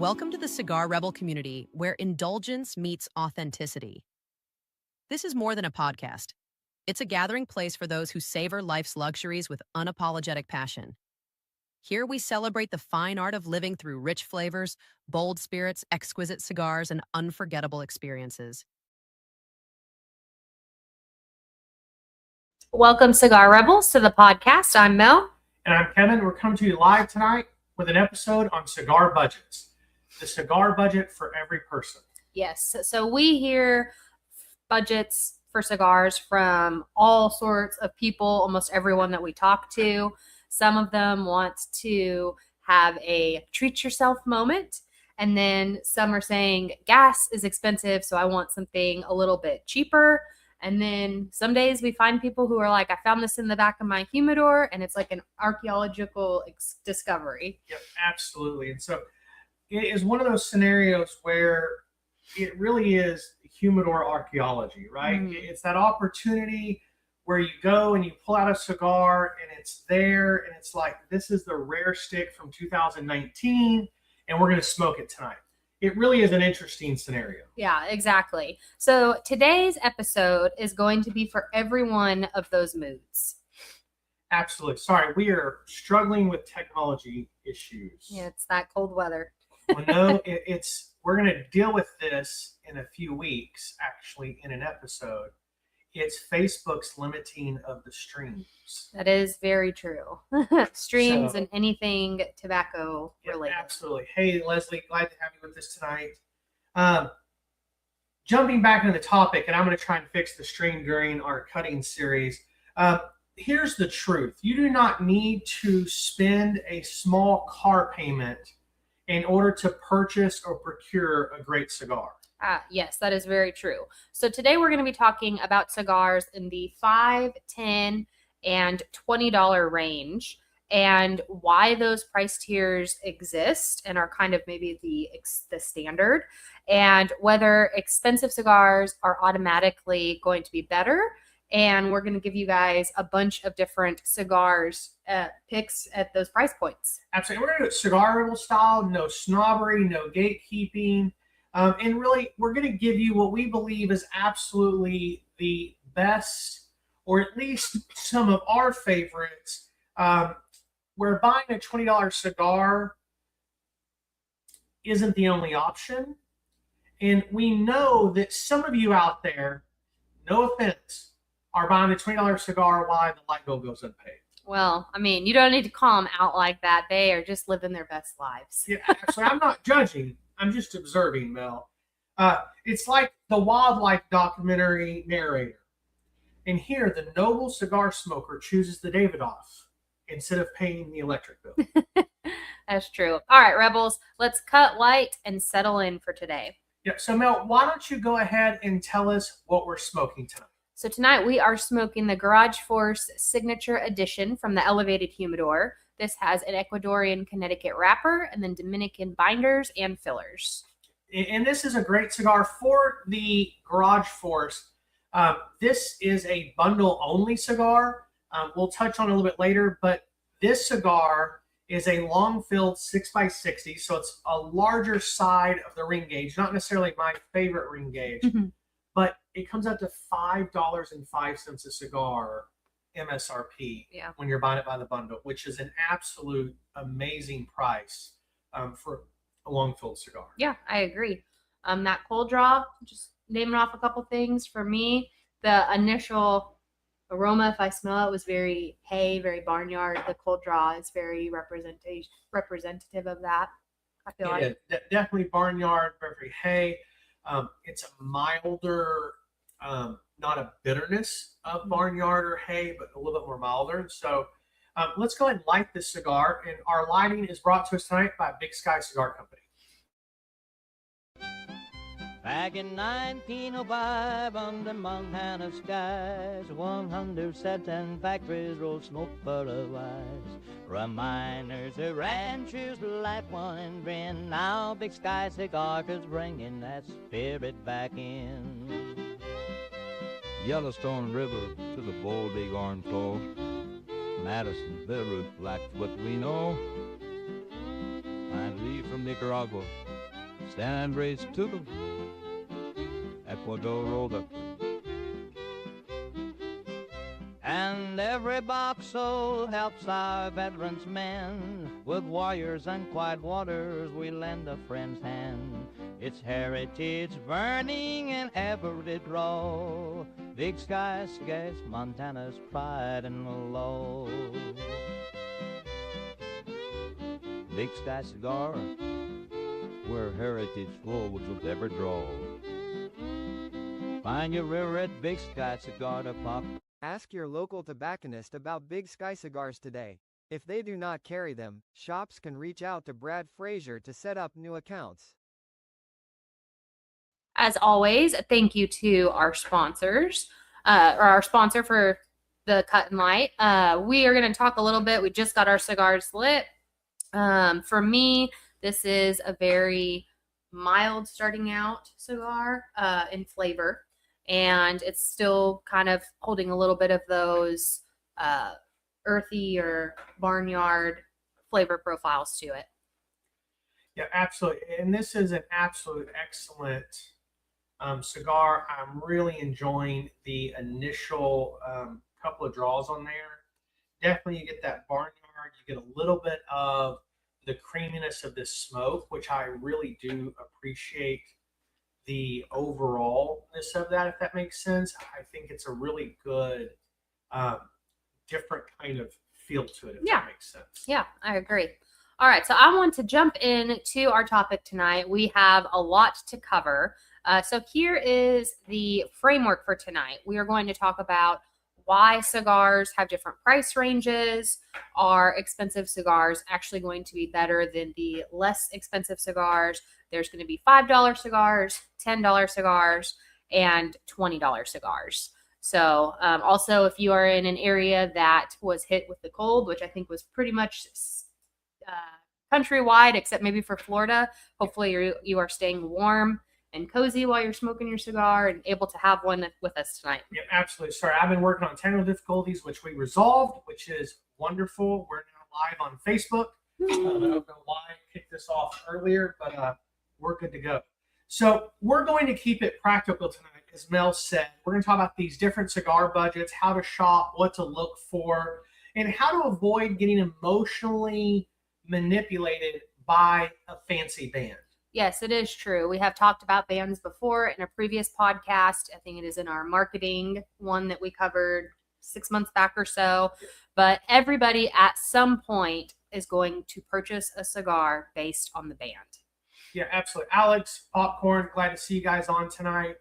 Welcome to the Cigar Rebel community, where indulgence meets authenticity. This is more than a podcast. It's a gathering place for those who savor life's luxuries with unapologetic passion. Here we celebrate the fine art of living through rich flavors, bold spirits, exquisite cigars, and unforgettable experiences. Welcome, Cigar Rebels, to the podcast. I'm Mel. And I'm Kevin. We're coming to you live tonight with an episode on cigar budgets. The cigar budget for every person. Yes. So we hear budgets for cigars from all sorts of people, almost everyone that we talk to. Some of them want to have a treat yourself moment. And then some are saying gas is expensive, so I want something a little bit cheaper. And then some days we find people who are like, I found this in the back of my humidor, and it's like an archaeological discovery. Yep, absolutely. And so it is one of those scenarios where it really is humidor archaeology, right? It's that opportunity where you go and you pull out a cigar and it's there and it's like, this is the rare stick from 2019 and we're going to smoke it tonight. It really is an interesting scenario. Yeah, exactly. So today's episode is going to be for every one of those moods. Absolutely. Sorry, we are struggling with technology issues. Yeah, it's that cold weather. Well, no, we're going to deal with this in a few weeks, actually, in an episode. It's Facebook's limiting of the streams. That is very true. Streams and anything tobacco related. Absolutely. Hey, Leslie, glad to have you with us tonight. Jumping back into the topic, and I'm going to try and fix the stream during our cutting series. Here's the truth. You do not need to spend a small car payment in order to purchase or procure a great cigar. Yes, that is very true. So today we're going to be talking about cigars in the $5, $10, and $20 range, and why those price tiers exist and are kind of maybe the standard, and whether expensive cigars are automatically going to be better. And we're going to give you guys a bunch of different cigars picks at those price points. Absolutely. We're going to do it Cigar Rebel style, no snobbery, no gatekeeping. And really, we're going to give you what we believe is absolutely the best, or at least some of our favorites. Where buying a $20 cigar isn't the only option. And we know that some of you out there, no offense, are buying a $20 cigar while the light bill goes unpaid. Well, I mean, you don't need to call them out like that. They are just living their best lives. Yeah, actually, I'm not judging. I'm just observing, Mel. It's like the wildlife documentary narrator. And here, the noble cigar smoker chooses the Davidoff instead of paying the electric bill. That's true. All right, Rebels, let's cut light and settle in for today. Yeah, so Mel, why don't you go ahead and tell us what we're smoking tonight? So tonight we are smoking the Garage Force Signature Edition from the Elevated Humidor. This has an Ecuadorian Connecticut wrapper and then Dominican binders and fillers. And this is a great cigar for the Garage Force. This is a bundle-only cigar. We'll touch on it a little bit later, but this cigar is a long-filled 6x60, so it's a larger side of the ring gauge, not necessarily my favorite ring gauge, but it comes out to $5.05 a cigar MSRP when you're buying it by the bundle, which is an absolute amazing price for a long-filled cigar. Yeah, I agree. That cold draw, just naming off a couple things. For me, the initial aroma, if I smell it, was very hay, very barnyard. The cold draw is very representative of that, I feel like. Yeah, definitely barnyard, very hay. It's a milder, not a bitterness of barnyard or hay, but a little bit more milder. So let's go ahead and light this cigar. And our lighting is brought to us tonight by Big Sky Cigar Company. Back in 1905, under Montana skies, 100 sets and factories rolled smoke for a while. Reminders of ranchers' life, one and grin. Now Big Sky Cigar is bringing that spirit back in. Yellowstone River to the bold bighorn flow. Madison, Beirut, Blackfoot, we know. And leave from Nicaragua San Andres to the Ecuador rolled up. And every box sold helps our veterans mend. With warriors and quiet waters, we lend a friend's hand. It's heritage burning in every draw. Big Sky Cigars, Montana's pride and law. Big Sky Cigar, where heritage flows with every draw. Find your rare red Big Sky cigar to pop. Ask your local tobacconist about Big Sky cigars today. If they do not carry them, shops can reach out to Brad Frazier to set up new accounts. As always, thank you to our sponsors, or our sponsor for the Cut and Light. We are going to talk a little bit. We just got our cigars lit. For me, this is a very mild starting out cigar in flavor. And it's still kind of holding a little bit of those earthy or barnyard flavor profiles to it. Yeah, absolutely. And this is an absolute excellent cigar. I'm really enjoying the initial couple of draws on there. Definitely you get that barnyard. You get a little bit of the creaminess of this smoke, which I really do appreciate the overallness of that, if that makes sense. I think it's a really good, different kind of feel to it, if that makes sense. Yeah, I agree. All right, so I want to jump into our topic tonight. We have a lot to cover. So here is the framework for tonight. We are going to talk about why cigars have different price ranges. Are expensive cigars actually going to be better than the less expensive cigars? There's going to be $5 cigars, $10 cigars, and $20 cigars. So also, if you are in an area that was hit with the cold, which I think was pretty much countrywide, except maybe for Florida, hopefully you are staying warm and cozy while you're smoking your cigar and able to have one with us tonight. Yeah, absolutely. Sorry, I've been working on technical difficulties, which we resolved, which is wonderful. We're now live on Facebook. I don't know why I kicked this off earlier, but we're good to go. So we're going to keep it practical tonight, as Mel said. We're going to talk about these different cigar budgets, how to shop, what to look for, and how to avoid getting emotionally manipulated by a fancy band. Yes, it is true. We have talked about bands before in a previous podcast. I think it is in our marketing one that we covered 6 months back or so. But everybody at some point is going to purchase a cigar based on the band. Yeah, absolutely. Alex, Popcorn, glad to see you guys on tonight.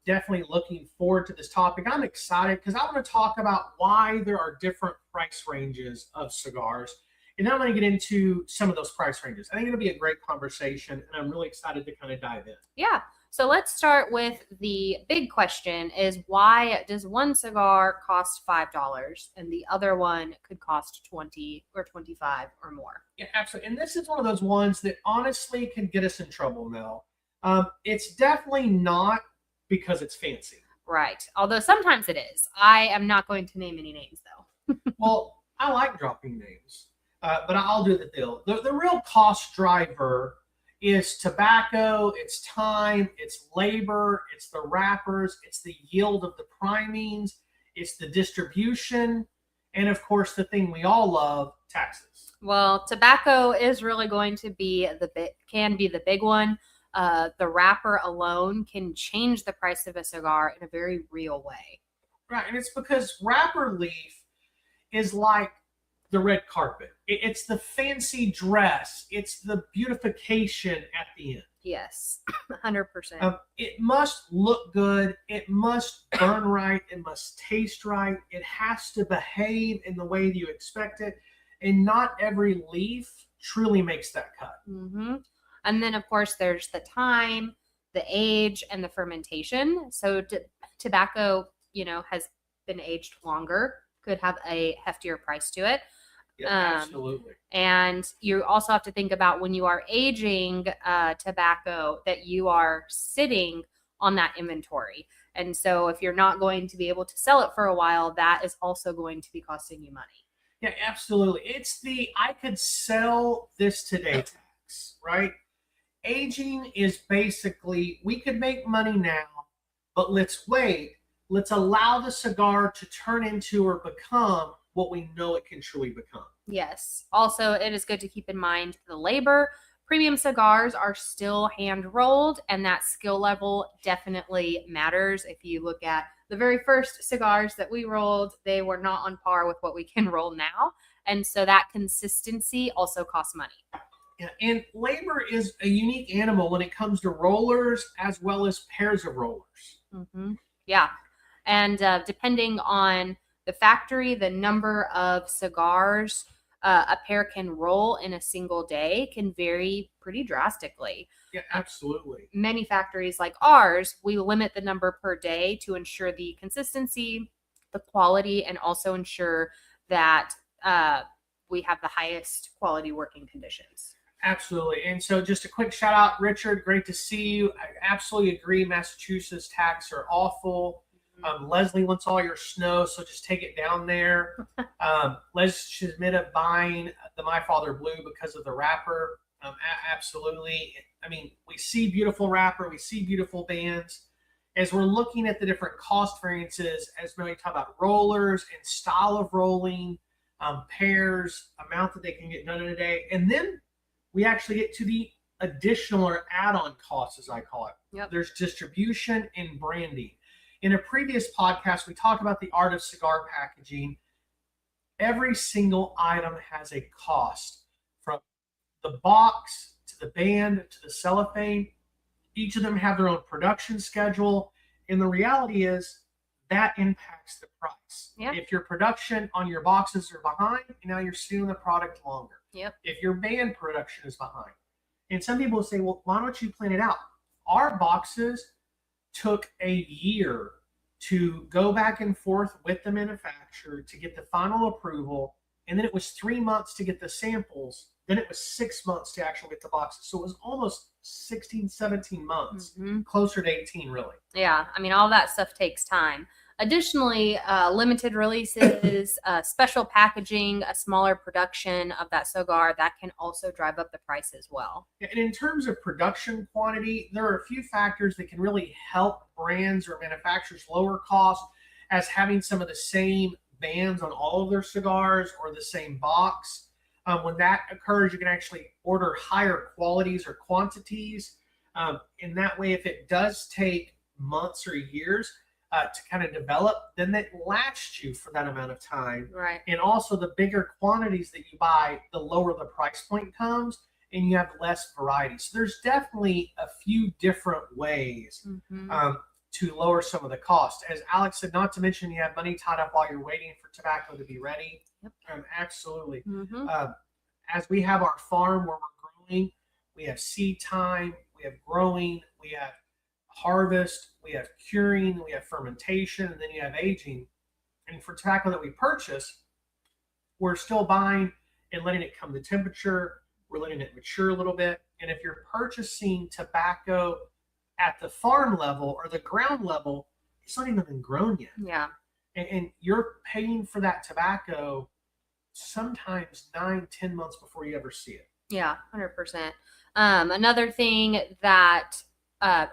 Definitely looking forward to this topic. I'm excited because I want to talk about why there are different price ranges of cigars. And then I'm going to get into some of those price ranges. I think it'll be a great conversation, and I'm really excited to kind of dive in. Yeah. So let's start with the big question is, why does one cigar cost $5 and the other one could cost $20 or $25 or more? Yeah, absolutely. And this is one of those ones that honestly can get us in trouble, Mel. It's definitely not because it's fancy. Right. Although sometimes it is. I am not going to name any names, though. Well, I like dropping names. But I'll do the deal. The real cost driver is tobacco, it's time, it's labor, it's the wrappers, it's the yield of the primings, it's the distribution, and of course the thing we all love, taxes. Well, tobacco is really going to be can be the big one. The wrapper alone can change the price of a cigar in a very real way. Right, and it's because wrapper leaf is like the red carpet. It's the fancy dress. It's the beautification at the end. Yes, 100%. It must look good. It must burn right. It must taste right. It has to behave in the way that you expect it. And not every leaf truly makes that cut. Mm-hmm. And then, of course, there's the time, the age, and the fermentation. So tobacco, has been aged longer, could have a heftier price to it. Yeah, absolutely. And you also have to think about when you are aging tobacco that you are sitting on that inventory. And so if you're not going to be able to sell it for a while, that is also going to be costing you money. Yeah, absolutely. It's the I could sell this today tax, right? aging is basically, we could make money now, but let's wait. Let's allow the cigar to turn into or become what we know it can truly become. Yes. Also, it is good to keep in mind the labor. Premium cigars are still hand rolled, and that skill level definitely matters. If you look at the very first cigars that we rolled, they were not on par with what we can roll now. And so that consistency also costs money. Yeah, and labor is a unique animal when it comes to rollers as well as pairs of rollers. Mm-hmm. Yeah. And depending on the factory, the number of cigars a pair can roll in a single day can vary pretty drastically. Yeah, absolutely. Many factories like ours, we limit the number per day to ensure the consistency, the quality, and also ensure that we have the highest quality working conditions. Absolutely. And so just a quick shout out, Richard, great to see you. I absolutely agree. Massachusetts tax are awful. Leslie wants all your snow, so just take it down there. Leslie admit of buying the My Father Blue because of the wrapper. Absolutely. I mean, we see beautiful wrapper, we see beautiful bands. As we're looking at the different cost variances, as we talk about rollers and style of rolling, pairs, amount that they can get done in a day, and then we actually get to the additional or add-on costs, as I call it. Yep. There's distribution and branding. In a previous podcast, we talked about the art of cigar packaging. Every single item has a cost, from the box to the band to the cellophane. Each of them have their own production schedule. And the reality is that impacts the price. Yeah. If your production on your boxes are behind, now you're seeing the product longer. Yep. If your band production is behind. And some people say, well, why don't you plan it out? Our boxes took a year to go back and forth with the manufacturer to get the final approval. And then it was 3 months to get the samples. Then it was 6 months to actually get the boxes. So it was almost 16, 17 months, closer to 18, really. Yeah. I mean, all that stuff takes time. Additionally, limited releases, special packaging, a smaller production of that cigar, that can also drive up the price as well. And in terms of production quantity, there are a few factors that can really help brands or manufacturers lower costs, as having some of the same bands on all of their cigars or the same box. When that occurs, you can actually order higher qualities or quantities. In that way, if it does take months or years to kind of develop, then that lasts you for that amount of time. Right. And also, the bigger quantities that you buy, the lower the price point comes, and you have less variety. So there's definitely a few different ways to lower some of the cost. As Alex said, not to mention you have money tied up while you're waiting for tobacco to be ready. Yep. Absolutely. As we have our farm where we're growing, we have seed time, we have growing, we have harvest, we have curing, we have fermentation, and then you have aging. And for tobacco that we purchase, we're still buying and letting it come to temperature. We're letting it mature a little bit. And if you're purchasing tobacco at the farm level or the ground level, it's not even been grown yet. Yeah. And you're paying for that tobacco sometimes 9-10 months before you ever see it. Yeah, 100%. Another thing that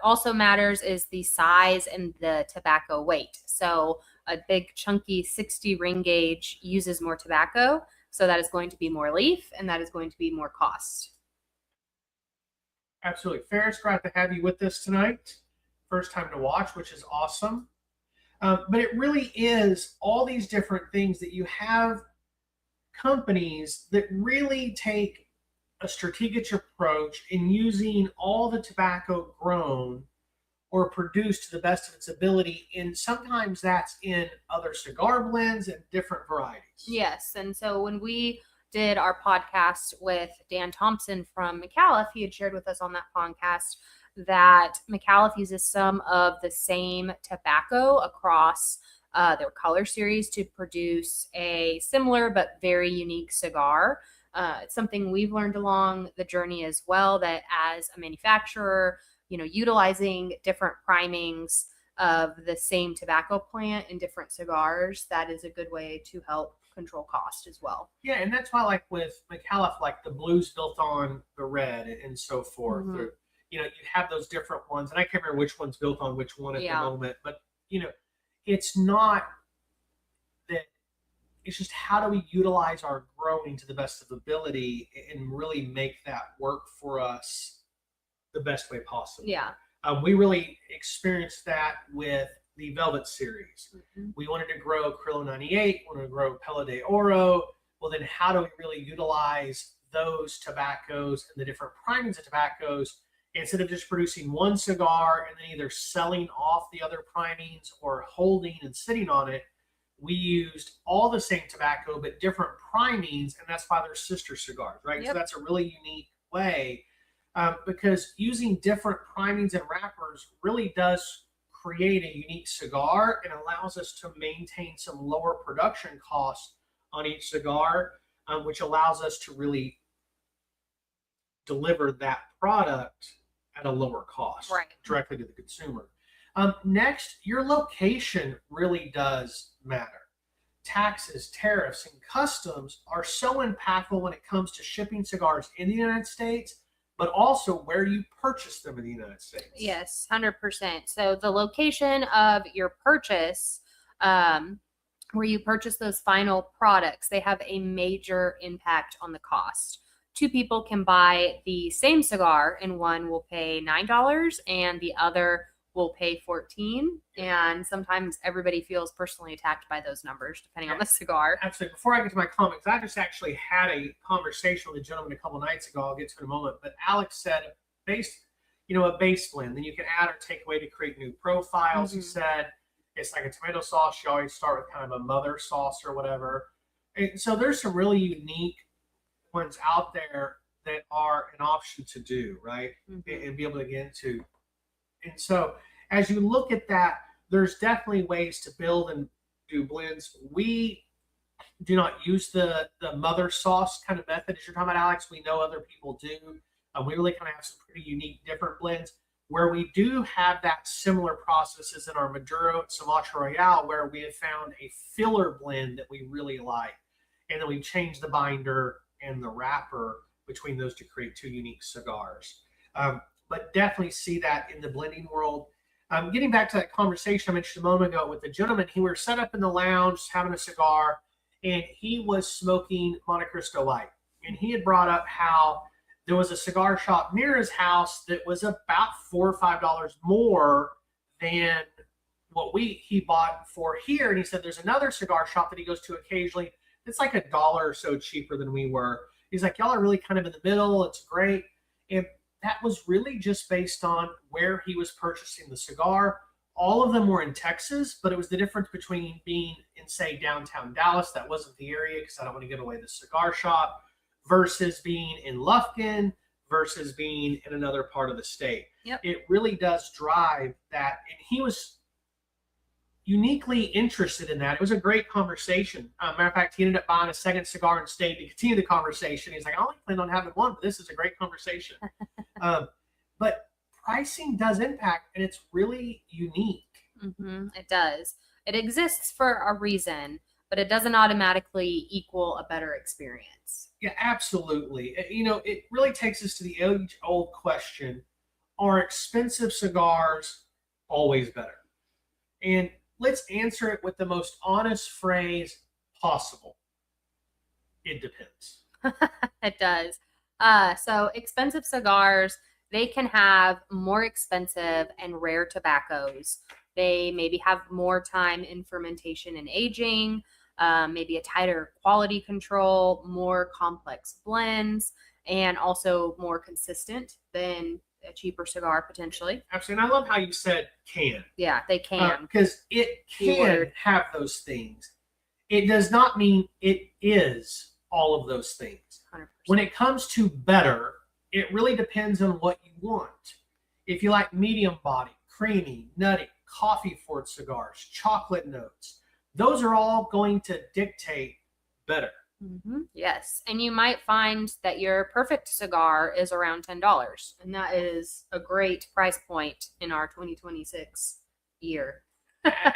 also matters is the size and the tobacco weight. So a big chunky 60 ring gauge uses more tobacco, so that is going to be more leaf, and that is going to be more cost. Absolutely. Ferris, glad to have you with us tonight. First time to watch, which is awesome. But it really is all these different things that you have companies that really take a strategic approach in using all the tobacco grown or produced to the best of its ability. And sometimes that's in other cigar blends and different varieties. Yes. And so when we did our podcast with Dan Thompson from McAuliffe, he had shared with us on that podcast that McAuliffe uses some of the same tobacco across their color series to produce a similar but very unique cigar. It's something we've learned along the journey as well, that as a manufacturer, utilizing different primings of the same tobacco plant in different cigars, that is a good way to help control cost as well. Yeah, and that's why, like with McAuliffe, like the blue's built on the red and so forth. you have those different ones, and I can't remember which one's built on which one at the moment, but it's not that. It's just how do we utilize our growing to the best of ability and really make that work for us the best way possible. Yeah. We really experienced that with the Velvet series. We wanted to grow Crillo 98, wanted to grow Pella de Oro. Well, then how do we really utilize those tobaccos and the different primings of tobaccos instead of just producing one cigar and then either selling off the other primings or holding and sitting on it? We used all the same tobacco but different primings, and that's why they're sister cigars, right? Yep. So that's a really unique way, because using different primings and wrappers really does create a unique cigar and allows us to maintain some lower production costs on each cigar, which allows us to really deliver that product at a lower cost directly to the consumer. Next, your location really does matter. Taxes, tariffs, and customs are so impactful when it comes to shipping cigars in the United States, but also where you purchase them in the United States. Yes, 100%. So the location of your purchase, where you purchase those final products, they have a major impact on the cost. Two people can buy the same cigar, and one will pay $9 and the other will pay $14. And sometimes everybody feels personally attacked by those numbers, depending on the cigar. Absolutely. Before I get to my comments, I just actually had a conversation with a gentleman a couple nights ago. I'll get to it in a moment. But Alex said a base blend, then you can add or take away to create new profiles. He said it's like a tomato sauce. You always start with kind of a mother sauce or whatever. And so there's some really unique ones out there that are an option to do, right? And be able to get into. And so as you look at that, there's definitely ways to build and do blends. We do not use the mother sauce kind of method as you're talking about, Alex. We know other people do. We really kind of have some pretty unique different blends. Where we do have that similar processes in our Maduro and Sumatra Royale, where we have found a filler blend that we really like. And then we changed the binder and the wrapper between those to create two unique cigars. But definitely see that in the blending world. Getting back to that conversation I mentioned a moment ago with the gentleman, he was set up in the lounge having a cigar, and he was smoking Monte Cristo Light. And he had brought up how there was a cigar shop near his house that was about $4 or $5 more than what he bought for here. And he said there's another cigar shop that he goes to occasionally. It's like $1 or so cheaper than we were. He's like, y'all are really kind of in the middle. It's great. And that was really just based on where he was purchasing the cigar. All of them were in Texas, but it was the difference between being in, say, downtown Dallas. That wasn't the area because I don't want to give away the cigar shop, versus being in Lufkin, versus being in another part of the state. Yep. It really does drive that. And he was uniquely interested in that. It was a great conversation. Matter of fact, he ended up buying a second cigar and stayed to continue the conversation. He's like, I only plan on having one, but this is a great conversation. But pricing does impact, and it's really unique. It does. It exists for a reason, but it doesn't automatically equal a better experience. Yeah, absolutely. It really takes us to the age-old question, are expensive cigars always better? And let's answer it with the most honest phrase possible. It depends. It does. So expensive cigars, they can have more expensive and rare tobaccos. They maybe have more time in fermentation and aging, maybe a tighter quality control, more complex blends, and also more consistent than a cheaper cigar potentially. Absolutely. And I love how you said can. Yeah, they can. Because it can have those things. It does not mean it is all of those things. 100%. When it comes to better, it really depends on what you want. If you like medium body, creamy, nutty, coffee forward cigars, chocolate notes, those are all going to dictate better. Yes. And you might find that your perfect cigar is around $10. And that is a great price point in our 2026 year.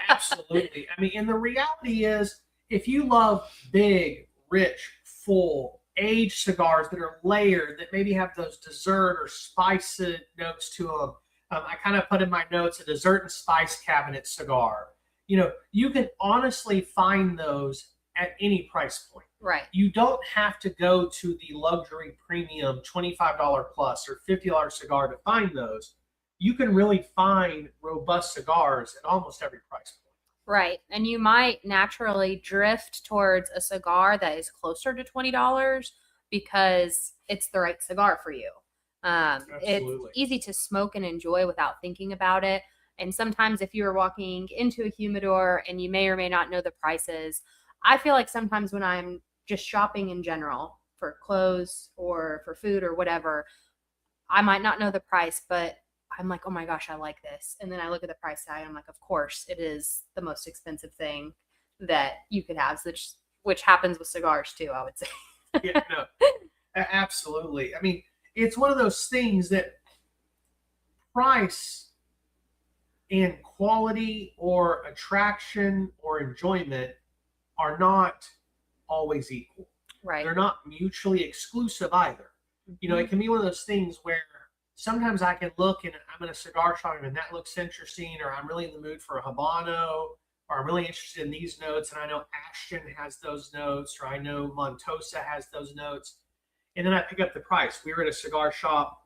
Absolutely. I mean, and the reality is, if you love big, rich, full, aged cigars that are layered, that maybe have those dessert or spice notes to them. I kind of put in my notes a dessert and spice cabinet cigar. You can honestly find those at any price point. Right. You don't have to go to the luxury premium $25 plus or $50 cigar to find those. You can really find robust cigars at almost every price point. Right. And you might naturally drift towards a cigar that is closer to $20 because it's the right cigar for you. It's easy to smoke and enjoy without thinking about it. And sometimes if you're walking into a humidor and you may or may not know the prices, I feel like sometimes when I'm just shopping in general for clothes or for food or whatever, I might not know the price, but I'm like, oh my gosh, I like this. And then I look at the price tag and I'm like, of course, it is the most expensive thing that you could have, which happens with cigars too, I would say. Yeah, no, absolutely. I mean, it's one of those things that price and quality or attraction or enjoyment are not always equal. Right. They're not mutually exclusive either. It can be one of those things where sometimes I can look and I'm in a cigar shop and that looks interesting, or I'm really in the mood for a Habano, or I'm really interested in these notes, and I know Ashton has those notes, or I know Montosa has those notes. And then I pick up the price. We were at a cigar shop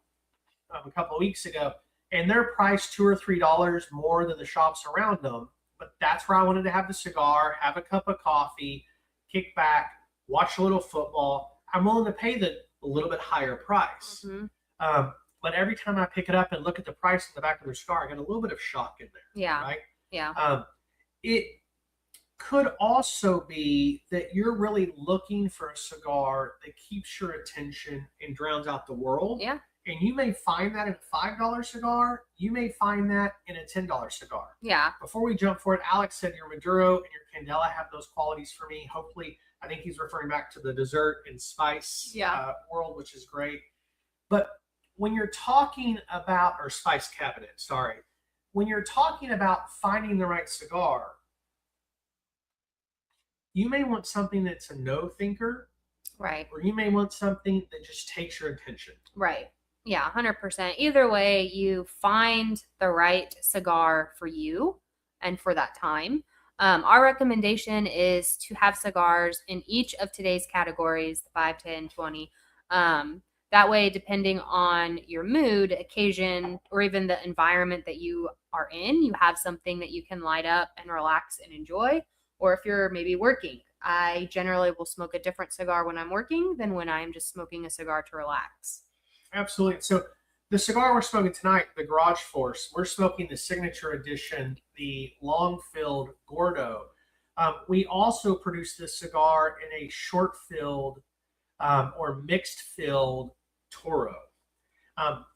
a couple of weeks ago, and they're priced $2 or $3 more than the shops around them. But that's where I wanted to have the cigar, have a cup of coffee, kick back, watch a little football. I'm willing to pay a little bit higher price. But every time I pick it up and look at the price in the back of their cigar, I get a little bit of shock in there. Yeah. Right? Yeah. It could also be that you're really looking for a cigar that keeps your attention and drowns out the world. Yeah. And you may find that in a $5 cigar. You may find that in a $10 cigar. Yeah. Before we jump forward, Alex said your Maduro and your Candela have those qualities for me. Hopefully, I think he's referring back to the dessert and spice world, which is great. But when you're talking about, or spice cabinet, sorry, when you're talking about finding the right cigar, you may want something that's a no thinker. Right. Or you may want something that just takes your attention. Right. Yeah, 100%. Either way, you find the right cigar for you and for that time. Our recommendation is to have cigars in each of today's categories, 5, 10, 20. That way, depending on your mood, occasion, or even the environment that you are in, you have something that you can light up and relax and enjoy. Or if you're maybe working, I generally will smoke a different cigar when I'm working than when I'm just smoking a cigar to relax. Absolutely. So the cigar we're smoking tonight, the Garage Force, we're smoking the signature edition, the long-filled Gordo. We also produce this cigar in a short-filled or mixed-filled Toro.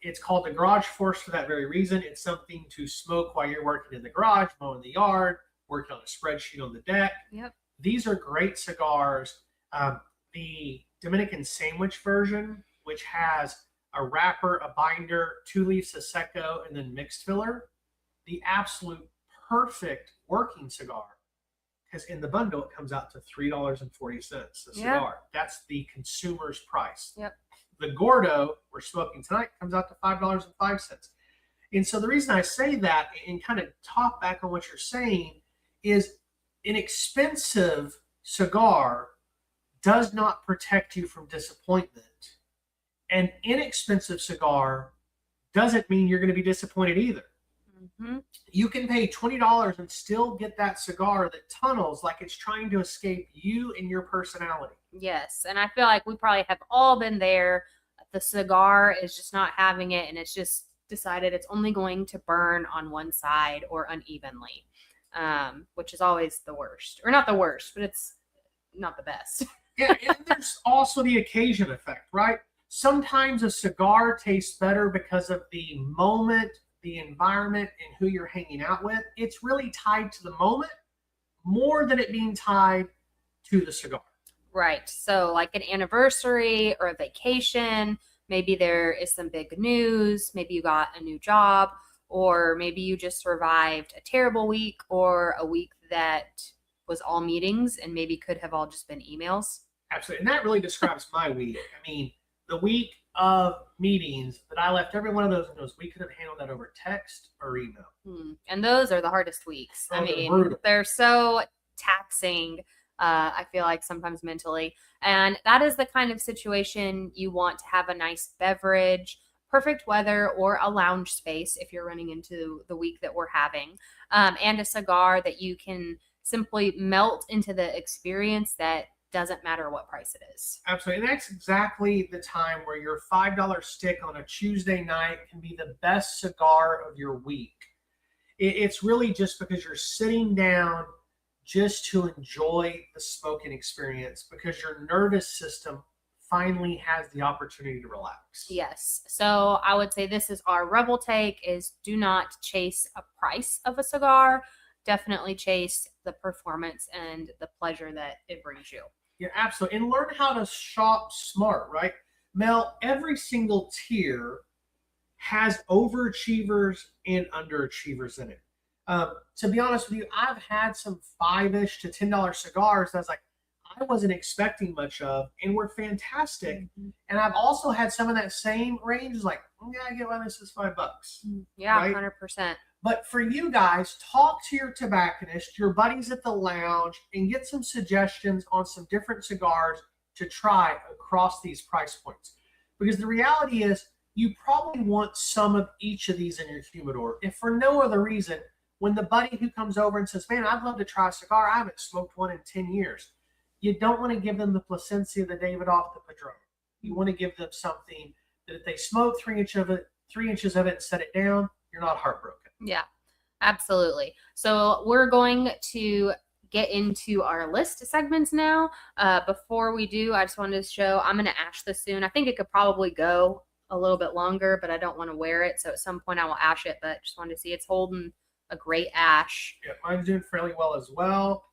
It's called the Garage Force for that very reason. It's something to smoke while you're working in the garage, mowing the yard, working on a spreadsheet on the deck. Yep. These are great cigars. The Dominican Sandwich version, which has a wrapper, a binder, 2 leaf Seco, and then mixed filler. The absolute perfect working cigar, because in the bundle it comes out to $3.40 a cigar. That's the consumer's price. Yep. The Gordo we're smoking tonight comes out to $5.05. And so the reason I say that and kind of talk back on what you're saying is an expensive cigar does not protect you from disappointment. An inexpensive cigar doesn't mean you're going to be disappointed either. Mm-hmm. You can pay $20 and still get that cigar that tunnels like it's trying to escape you and your personality. Yes, and I feel like we probably have all been there. The cigar is just not having it, and it's just decided it's only going to burn on one side or unevenly, which is always the worst. Or not the worst, but it's not the best. Yeah, and there's also the occasion effect, right? Sometimes a cigar tastes better because of the moment, the environment, and who you're hanging out with. It's really tied to the moment more than it being tied to the cigar. Right. So like an anniversary or a vacation, maybe there is some big news, maybe you got a new job, or maybe you just survived a terrible week or a week that was all meetings and maybe could have all just been emails. Absolutely. And that really describes my week. I mean, the week of meetings that I left every one of those notes, we could have handled that over text or email. And those are the hardest weeks. Oh, I they're mean, brutal. they're so taxing, I feel like sometimes mentally. And that is the kind of situation you want to have a nice beverage, perfect weather, or a lounge space if you're running into the week that we're having, and a cigar that you can simply melt into the experience that doesn't matter what price it is. Absolutely. And that's exactly the time where your $5 stick on a Tuesday night can be the best cigar of your week. It's really just because you're sitting down just to enjoy the smoking experience because your nervous system finally has the opportunity to relax. Yes. So I would say this is our Rebel take is do not chase a price of a cigar. Definitely chase the performance and the pleasure that it brings you. Yeah, absolutely. And learn how to shop smart, right? Mel, every single tier has overachievers and underachievers in it. To be honest with you, I've had some $5-ish to $10 cigars that I was like, I wasn't expecting much of, and were fantastic. Mm-hmm. And I've also had some in that same range, like, yeah, I get why this is $5. Yeah, right? 100%. But for you guys, talk to your tobacconist, your buddies at the lounge, and get some suggestions on some different cigars to try across these price points. Because the reality is, you probably want some of each of these in your humidor. If for no other reason, when the buddy who comes over and says, man, I'd love to try a cigar, I haven't smoked one in 10 years. You don't want to give them the Placencia, the David off the Padron. You want to give them something that if they smoke 3 inches of it and set it down, you're not heartbroken. Yeah, absolutely. So we're going to get into our list segments now. Before we do, I just wanted to show, I'm going to ash this soon. I think it could probably go a little bit longer, but I don't want to wear it. So at some point I will ash it, but just wanted to see it's holding a great ash. Yeah, mine's doing fairly well as well.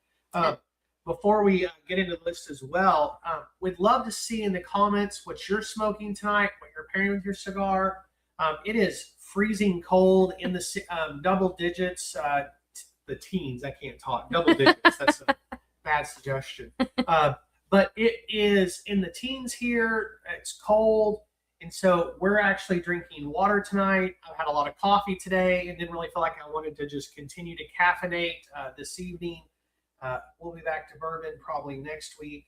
Before we get into the list as well, we'd love to see in the comments what you're smoking tonight, what you're pairing with your cigar. It is freezing cold in the double digits, the teens. I can't talk. Double digits. That's a bad suggestion. But it is in the teens here. It's cold. And so we're actually drinking water tonight. I've had a lot of coffee today and didn't really feel like I wanted to just continue to caffeinate this evening. We'll be back to bourbon probably next week.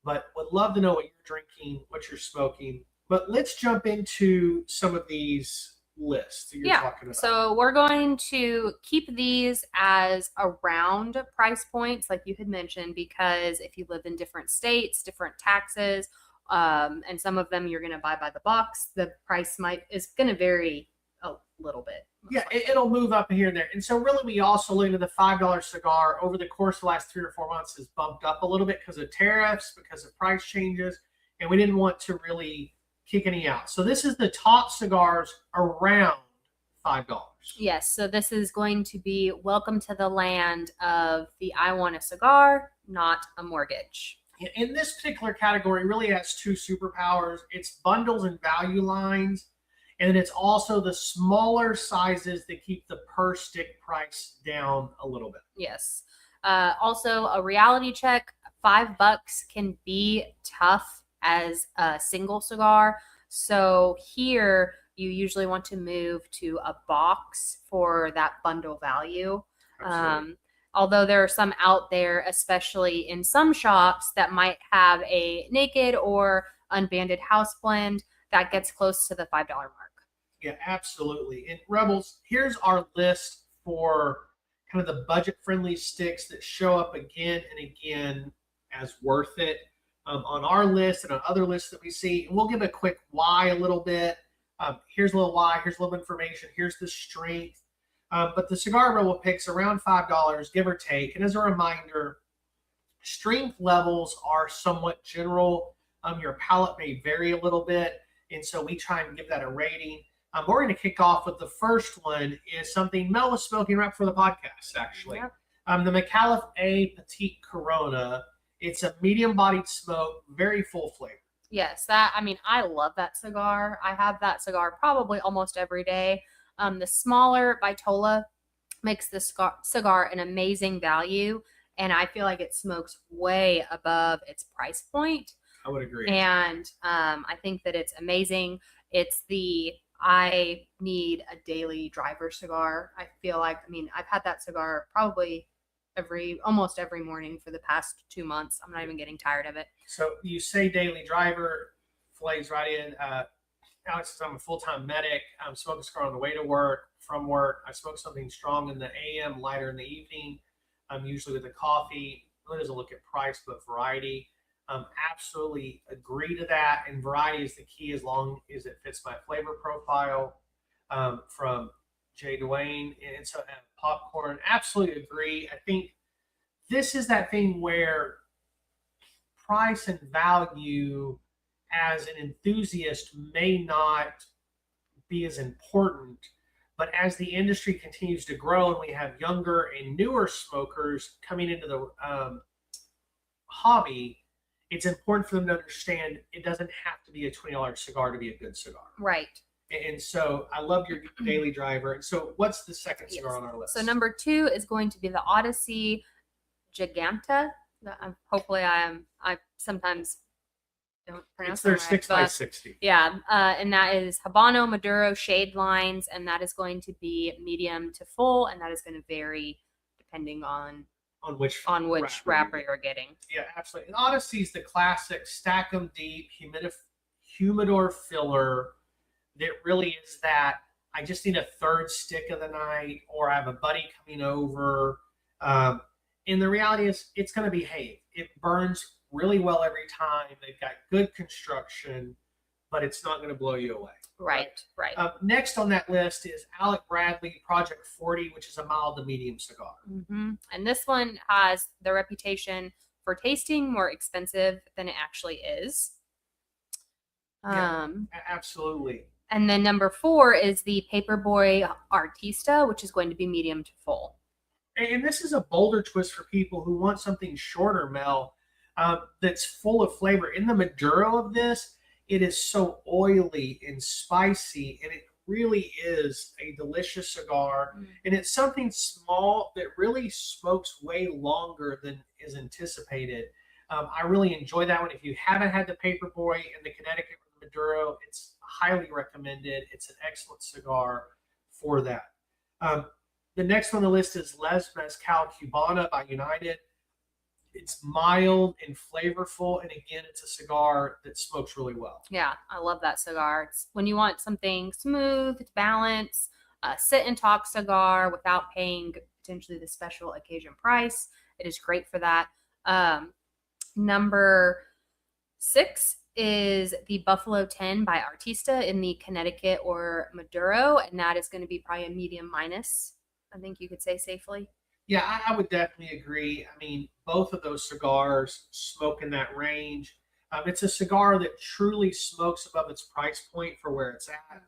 But would love to know what you're drinking, what you're smoking. But let's jump into some of these lists that you're talking about. So we're going to keep these as around price points, like you had mentioned, because if you live in different states, different taxes, and some of them you're going to buy by the box, the price is going to vary a little bit. Yeah, it'll move up here and there. And so really we also look at the $5 cigar over the course of the last 3 or 4 months has bumped up a little bit because of tariffs, because of price changes, and we didn't want to really kick any out. So this is the top cigars around $5. Yes, so this is going to be welcome to the land of the I want a cigar, not a mortgage. In this particular category, really has 2 superpowers. It's bundles and value lines, and it's also the smaller sizes that keep the per stick price down a little bit. Yes. Also, a reality check, $5 can be tough as a single cigar. So here you usually want to move to a box for that bundle value. Although there are some out there, especially in some shops, that might have a naked or unbanded house blend that gets close to the $5 mark. Yeah, absolutely. And Rebels, here's our list for kind of the budget-friendly sticks that show up again and again as worth it on our list and on other lists that we see. And we'll give a quick why a little bit. Here's a little why. Here's a little information. Here's the strength. But the Cigar Rebel picks around $5, give or take. And as a reminder, strength levels are somewhat general. Your palate may vary a little bit. And so we try and give that a rating. We're going to kick off with the first one is something Mel was smoking right before the podcast, actually. Yep. The McAuliffe A Petite Corona. It's a medium-bodied smoke, very full flavor. Yes, I love that cigar. I have that cigar probably almost every day. The smaller Vitola makes this cigar an amazing value. and I feel like it smokes way above its price point. I would agree. And I think that it's amazing. It's I need a daily driver cigar. I feel like, I mean, I've had that cigar probably almost every morning for the past 2 months. I'm not even getting tired of it. So you say daily driver, flags right in. Alex says I'm a full-time medic. I'm smoking a cigar on the way to work, from work. I smoke something strong in the AM, lighter in the evening. I'm usually with a coffee. Really doesn't look at price, but variety. Absolutely agree to that. And variety is the key as long as it fits my flavor profile. From Jay Dwayne and so popcorn. Absolutely agree. I think this is that thing where price and value as an enthusiast may not be as important, but as the industry continues to grow and we have younger and newer smokers coming into the hobby, it's important for them to understand it doesn't have to be a $20 cigar to be a good cigar. Right. And so I love your daily driver. And so what's the second cigar on our list? So number 2 is going to be the Odyssey Giganta. Hopefully I sometimes don't pronounce it's their it right, 6x60. Yeah. And that is Habano Maduro shade lines. And that is going to be medium to full. And that is going to vary depending on which wrapper you're getting. Yeah, absolutely. And Odyssey's the classic stack them deep humidor filler that really is that I just need a third stick of the night, or I have a buddy coming over. And the reality is it's going to behave. It burns really well every time. They've got good construction, but it's not going to blow you away. Right. Next on that list is Alec Bradley Project 40, which is a mild to medium cigar. Mm-hmm. And this one has the reputation for tasting more expensive than it actually is. Yeah, absolutely. And then number 4 is the Paperboy Artista, which is going to be medium to full. And this is a bolder twist for people who want something shorter, Mel, that's full of flavor. In the Maduro of this, it is so oily and spicy, and it really is a delicious cigar. And it's something small that really smokes way longer than is anticipated. I really enjoy that one. If you haven't had the Paperboy and the Connecticut Maduro, it's highly recommended. It's an excellent cigar for that. The next one on the list is Les Mezcal Cubana by United. It's mild and flavorful, and again, it's a cigar that smokes really well. Yeah, I love that cigar. It's when you want something smooth, to balance, sit and talk cigar without paying potentially the special occasion price. It is great for that. Number 6 is the Buffalo 10 by Artista in the Connecticut or Maduro, and that is going to be probably a medium minus, I think you could say safely. Yeah, I would definitely agree. I mean, both of those cigars smoke in that range. It's a cigar that truly smokes above its price point for where it's at,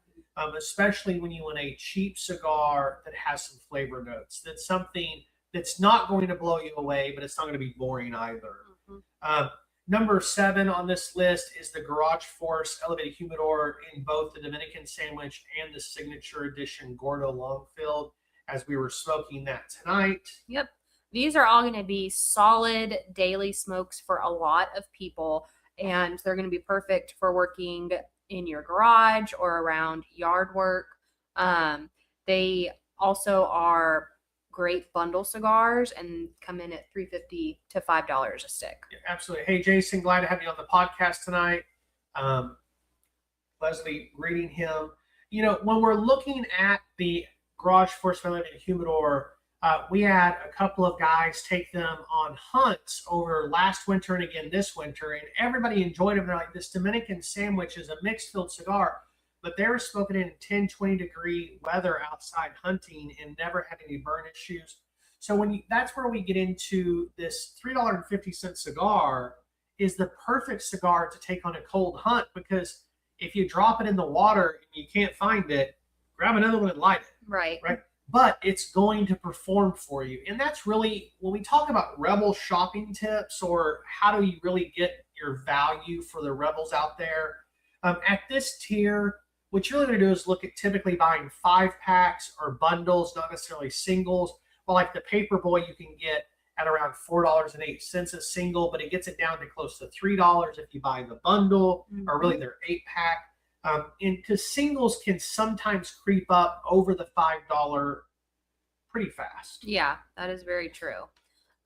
especially when you want a cheap cigar that has some flavor notes. That's something that's not going to blow you away, but it's not going to be boring either. Mm-hmm. Number 7 on this list is the Garage Force Elevated Humidor in both the Dominican Sandwich and the Signature Edition Gordo Longfilled, as we were smoking that tonight. Yep. These are all going to be solid daily smokes for a lot of people, and they're going to be perfect for working in your garage or around yard work. They also are great bundle cigars and come in at $3.50 to $5 a stick. Yeah, absolutely. Hey, Jason, glad to have you on the podcast tonight. Leslie, reading him. You know, when we're looking at the Garage Force Elevated Humidor, we had a couple of guys take them on hunts over last winter and again this winter, and everybody enjoyed them. They're like, this Dominican Sandwich is a mixed field cigar, but they were smoking in 10, 20 degree weather outside hunting and never had any burn issues. So that's where we get into this $3.50 cigar is the perfect cigar to take on a cold hunt, because if you drop it in the water and you can't find it, grab another one and light it. Right. But it's going to perform for you. And that's really, when we talk about Rebel shopping tips, or how do you really get your value for the Rebels out there, at this tier, what you're really going to do is look at typically buying 5-packs or bundles, not necessarily singles. Well, like the Paperboy, you can get at around $4.08 a single, but it gets it down to close to $3 if you buy the bundle, or really their 8-pack. And because singles can sometimes creep up over the $5 pretty fast. Yeah, that is very true.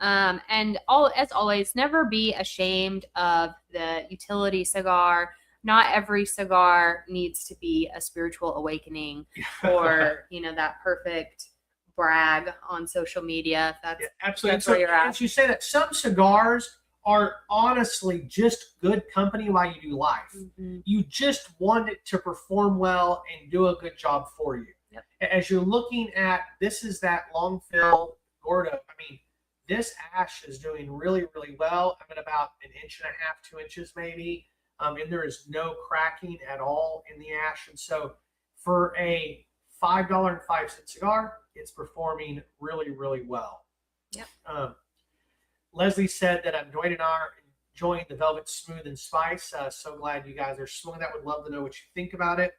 And as always, never be ashamed of the utility cigar. Not every cigar needs to be a spiritual awakening or, that perfect brag on social media. Absolutely. That's where you're at. As you say that, some cigars are honestly just good company while you do life. You just want it to perform well and do a good job for you. Yep. As you're looking at, this is that long fill Gordo. I mean, this ash is doing really, really well. I'm at about 1.5 inches, 2 inches maybe. And there is no cracking at all in the ash. And so for a $5.05 cigar, it's performing really, really well. Yep. Leslie said that Dwight and I are enjoying the Velvet Smooth and Spice. So glad you guys are smoking that. Would love to know what you think about it.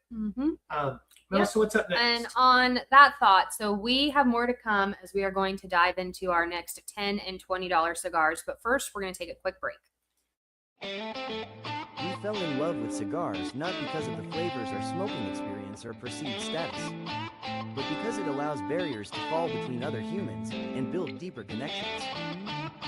Melissa, what's up next? And on that thought, so we have more to come as we are going to dive into our next $10 and $20 cigars. But first, we're going to take a quick break. We fell in love with cigars not because of the flavors or smoking experience or perceived status, but because it allows barriers to fall between other humans and build deeper connections.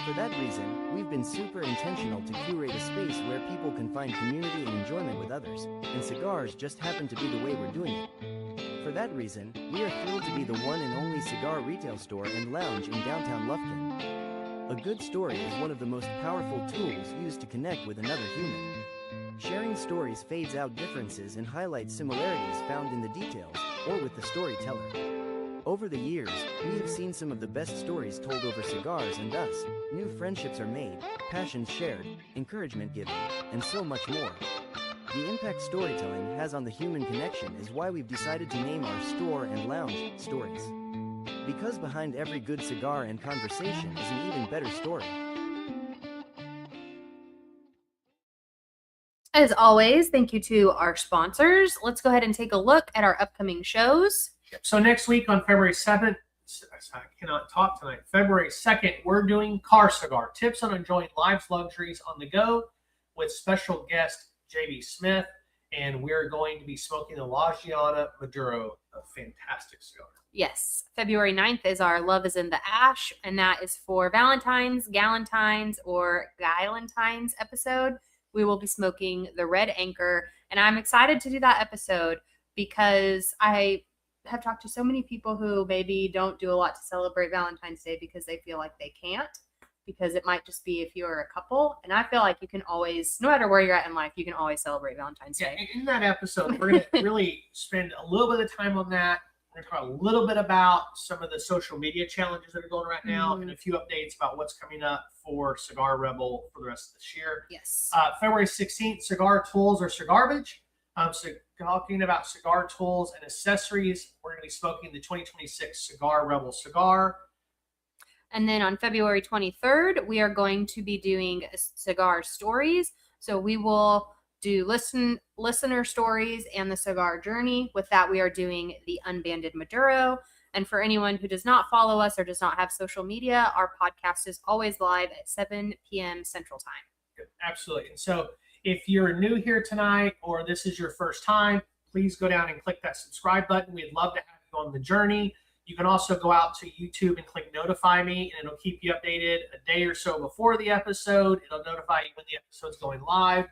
For that reason, we've been super intentional to curate a space where people can find community and enjoyment with others, and cigars just happen to be the way we're doing it. For that reason, we are thrilled to be the one and only cigar retail store and lounge in downtown Lufkin. A good story is one of the most powerful tools used to connect with another human. Sharing stories fades out differences and highlights similarities found in the details or with the storyteller. Over the years, we have seen some of the best stories told over cigars, and thus, new friendships are made, passions shared, encouragement given, and so much more. The impact storytelling has on the human connection is why we've decided to name our store and lounge Stories. Because behind every good cigar and conversation is an even better story. As always, thank you to our sponsors. Let's go ahead and take a look at our upcoming shows. So next week on February 7th, I cannot talk tonight, February 2nd, we're doing Car Cigar, tips on enjoying life's luxuries on the go with special guest J.B. Smith. And we're going to be smoking the La Giana Maduro, a fantastic cigar. Yes, February 9th is our Love is in the Ash, and that is for Valentine's, Galentine's, or Galentine's episode. We will be smoking the Red Anchor, and I'm excited to do that episode because I have talked to so many people who maybe don't do a lot to celebrate Valentine's Day because they feel like they can't, because it might just be if you're a couple. And I feel like you can always, no matter where you're at in life, you can always celebrate Valentine's Day. In that episode, we're going to really spend a little bit of time on that. We're going to talk a little bit about some of the social media challenges that are going right now and a few updates about what's coming up for Cigar Rebel for the rest of this year. Yes. February 16th, cigar tools or cigar garbage. So talking about cigar tools and accessories, we're going to be smoking the 2026 Cigar Rebel cigar. And then on February 23rd, we are going to be doing cigar stories. So we will do listener stories and the cigar journey. With that, we are doing the Unbanded Maduro. And for anyone who does not follow us or does not have social media, our podcast is always live at 7 p.m. Central Time. Absolutely. And so if you're new here tonight or this is your first time, please go down and click that subscribe button. We'd love to have you on the journey. You can also go out to YouTube and click notify me, and it'll keep you updated a day or so before the episode. It'll notify you when the episode's going live.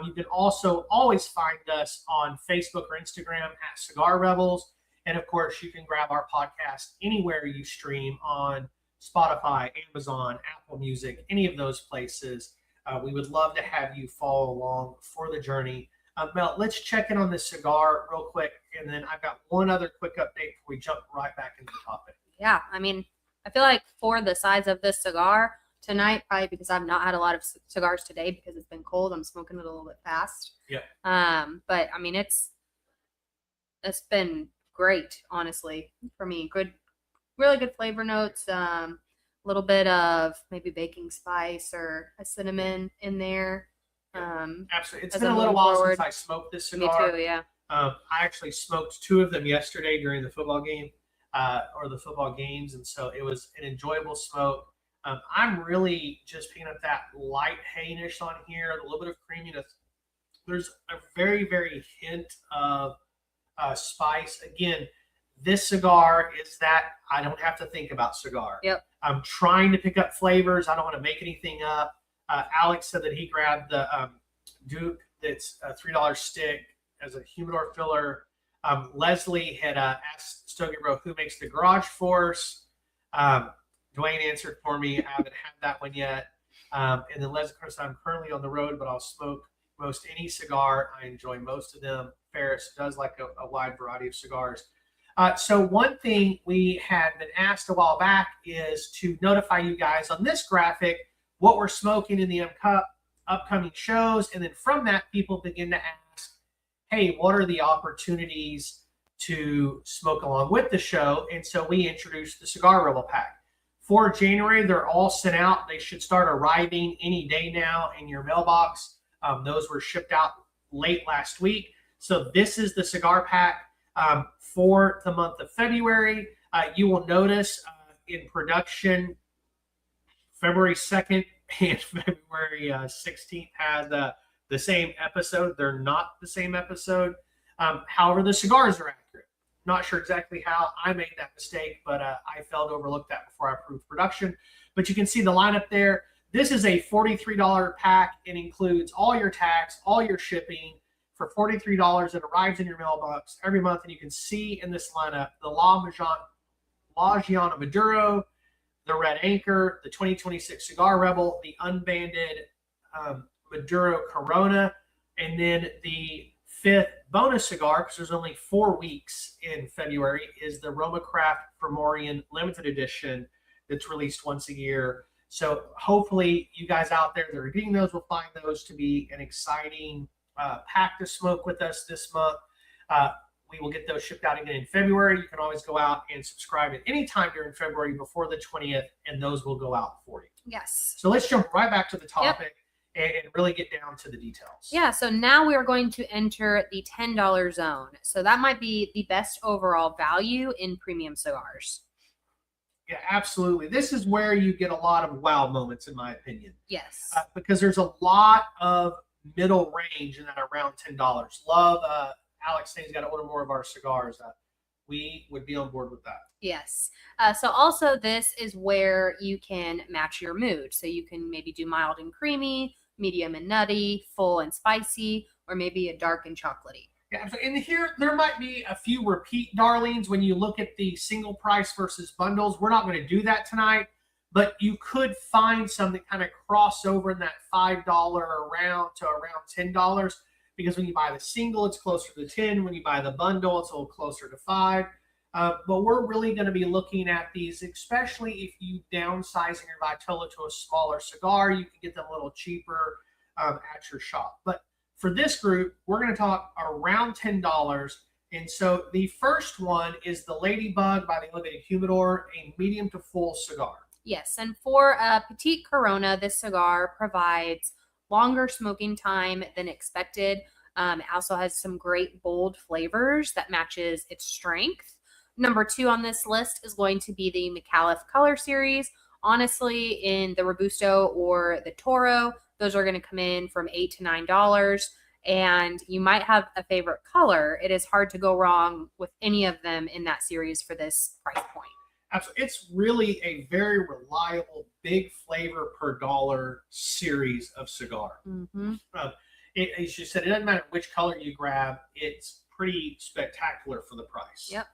You can also always find us on Facebook or Instagram at Cigar Rebels. And of course, you can grab our podcast anywhere you stream on Spotify, Amazon, Apple Music, any of those places. We would love to have you follow along for the journey. Mel, let's check in on this cigar real quick, and then I've got one other quick update before we jump right back into the topic. Yeah, I mean, I feel like for the size of this cigar tonight, probably because I've not had a lot of cigars today because it's been cold, I'm smoking it a little bit fast. Yeah. But I mean, it's been great, honestly, for me. Good, really good flavor notes. A little bit of maybe baking spice or a cinnamon in there. Absolutely. It's been a little while since I smoked this cigar. Me too, yeah. I actually smoked 2 of them yesterday during the football game or the football games, and so it was an enjoyable smoke. I'm really just picking up that light hayness on here, a little bit of creaminess. There's a very, very hint of spice. Again, this cigar is that I don't have to think about cigar. Yep. I'm trying to pick up flavors. I don't want to make anything up. Alex said that he grabbed the Duke that's a $3 stick as a humidor filler. Leslie had asked Stogie Bro who makes the Garage Force. Dwayne answered for me. I haven't had that one yet. And then Leslie, of course, I'm currently on the road, but I'll smoke most any cigar. I enjoy most of them. Ferris does like a wide variety of cigars. So one thing we had been asked a while back is to notify you guys on this graphic what we're smoking in the upcoming shows. And then from that, people begin to ask, hey, what are the opportunities to smoke along with the show? And so we introduced the Cigar Rebel pack. For January, they're all sent out. They should start arriving any day now in your mailbox. Those were shipped out late last week. So this is the cigar pack for the month of February. You will notice in production, February 2nd and February 16th had the same episode. They're not the same episode. However, the cigars are accurate. Not sure exactly how I made that mistake, but I failed to overlook that before I approved production. But you can see the lineup there. This is a $43 pack. It includes all your tax, all your shipping for $43. It arrives in your mailbox every month, and you can see in this lineup the La Giana Maduro, the Red Anchor, the 2026 Cigar Rebel, the unbanded Maduro Corona, and then the fifth bonus cigar, because there's only 4 weeks in February, is the Roma Craft Fomorian limited edition that's released once a year. So hopefully you guys out there that are getting those will find those to be an exciting pack to smoke with us this month. We will get those shipped out again in February. You can always go out and subscribe at any time during February before the 20th, and those will go out for you. Yes. So let's jump right back to the topic and really get down to the details. Yeah, so now we are going to enter the $10 zone. So that might be the best overall value in premium cigars. Yeah, absolutely. This is where you get a lot of wow moments, in my opinion. Yes. Because there's a lot of middle range in that around $10. Love Alex saying he's got to order more of our cigars. We would be on board with that. Yes. So also this is where you can match your mood. So you can maybe do mild and creamy, medium and nutty, full and spicy, or maybe a dark and chocolatey. Yeah, so in here, there might be a few repeat darlings when you look at the single price versus bundles. We're not going to do that tonight, but you could find some that kind of cross over in that $5 around to around $10, because when you buy the single, it's closer to 10. When you buy the bundle, it's a little closer to 5. But we're really going to be looking at these, especially if you downsizing your Vitola to a smaller cigar, you can get them a little cheaper at your shop. But for this group, we're going to talk around $10. And so the first one is the Ladybug by the Elevated Humidor, a medium to full cigar. Yes, and for a Petite Corona, this cigar provides longer smoking time than expected. It also has some great bold flavors that matches its strength. Number 2 on this list is going to be the McAuliffe Color Series. Honestly, in the Robusto or the Toro, those are going to come in from $8 to $9, and you might have a favorite color. It is hard to go wrong with any of them in that series for this price point. Absolutely. It's really a very reliable, big flavor per dollar series of cigar. Mm-hmm. As you said, it doesn't matter which color you grab. It's pretty spectacular for the price. Yep.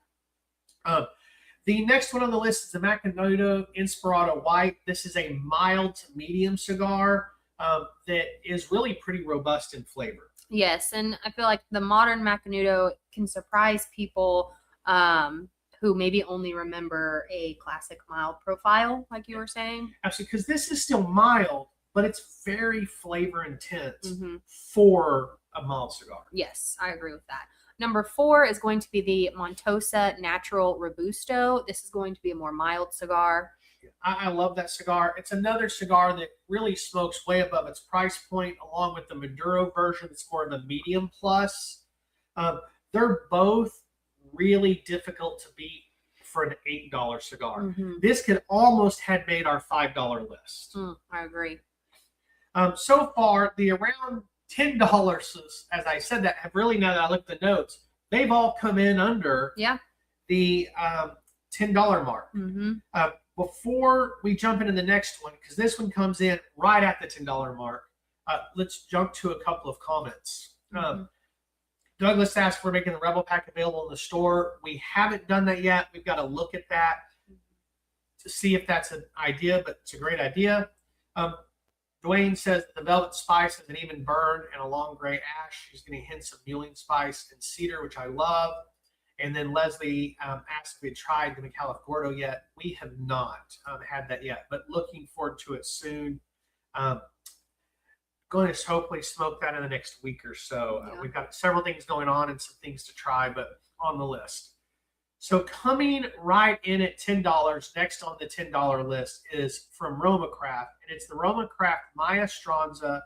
The next one on the list is the Macanudo Inspirado White. This is a mild to medium cigar that is really pretty robust in flavor. Yes, and I feel like the modern Macanudo can surprise people who maybe only remember a classic mild profile, like you were saying. Absolutely, because this is still mild, but it's very flavor intense for a mild cigar. Yes, I agree with that. Number 4 is going to be the Montosa Natural Robusto. This is going to be a more mild cigar. I love that cigar. It's another cigar that really smokes way above its price point, along with the Maduro version that's more of a medium plus. They're both really difficult to beat for an $8 cigar. Mm-hmm. This could almost have made our $5 list. I agree. So far, the around $10, as I said that, have really, now that I look at the notes, they've all come in under the $10 mark. Mm-hmm. Before we jump into the next one, because this one comes in right at the $10 mark, let's jump to a couple of comments. Douglas asked if we're making the Rebel Pack available in the store. We haven't done that yet. We've got to look at that to see if that's an idea, but it's a great idea. Dwayne says the Velvet Spice has an even burn and a long gray ash. She's getting hints of mullein spice and cedar, which I love. And then Leslie asked if we had tried the McAuliffe Gordo yet. We have not had that yet, but looking forward to it soon. Going to hopefully smoke that in the next week or so. We've got several things going on and some things to try, but on the list. So coming right in at $10, next on the $10 list is from Roma Craft, and it's the Roma Craft Maestranza